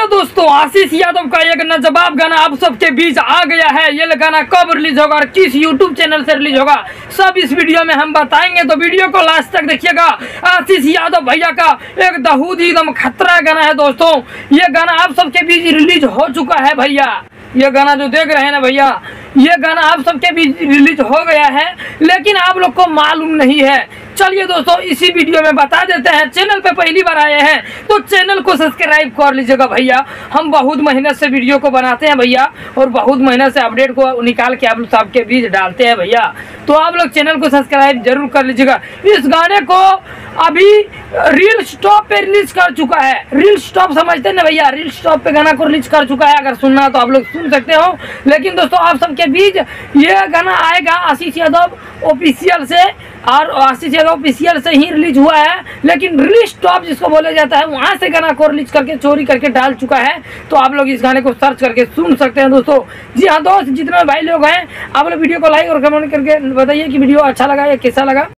दोस्तों, आशीष यादव का एक लाजवाब गाना आप सबके बीच आ गया है। ये गाना कब रिलीज होगा और किस यूट्यूब चैनल से रिलीज होगा, सब इस वीडियो में हम बताएंगे, तो वीडियो को लास्ट तक देखिएगा। आशीष यादव भैया का एक दहूद एकदम खतरा गाना है दोस्तों। ये गाना आप सबके बीच रिलीज हो चुका है भैया। ये गाना जो देख रहे हैं ना भैया, ये गाना आप सबके बीच रिलीज हो गया है, लेकिन आप लोग को मालूम नहीं है। चलिए दोस्तों, इसी वीडियो में बता देते हैं। चैनल पे पहली बार आए हैं तो चैनल को सब्सक्राइब कर लीजिएगा भैया। हम बहुत मेहनत से वीडियो को बनाते हैं भैया, और बहुत मेहनत से अपडेट को निकाल के आप लोग सबके बीच डालते हैं भैया, तो आप लोग चैनल को सब्सक्राइब जरूर कर लीजिएगा। इस गाने को अभी रील स्टॉप पे रिलीज कर चुका है। रील स्टॉप समझते हैं ना भैया, रील स्टॉप पे गाना को रिलीज कर चुका है। अगर सुनना तो आप लोग सुन सकते हो, लेकिन दोस्तों आप सबके बीच ये गाना आएगा आशीष यादव ऑफिशियल से, और आशीष यादव ऑफिशियल से ही रिलीज हुआ है। लेकिन रिलीज स्टॉप जिसको बोला जाता है, वहां से गाना को रिलीज करके चोरी करके डाल चुका है। तो आप लोग इस गाने को सर्च करके सुन सकते हैं दोस्तों। जी हाँ दोस्त, जितने भाई लोग हैं आप लोग वीडियो को लाइक और कमेंट करके बताइए कि वीडियो अच्छा लगा या कैसा लगा।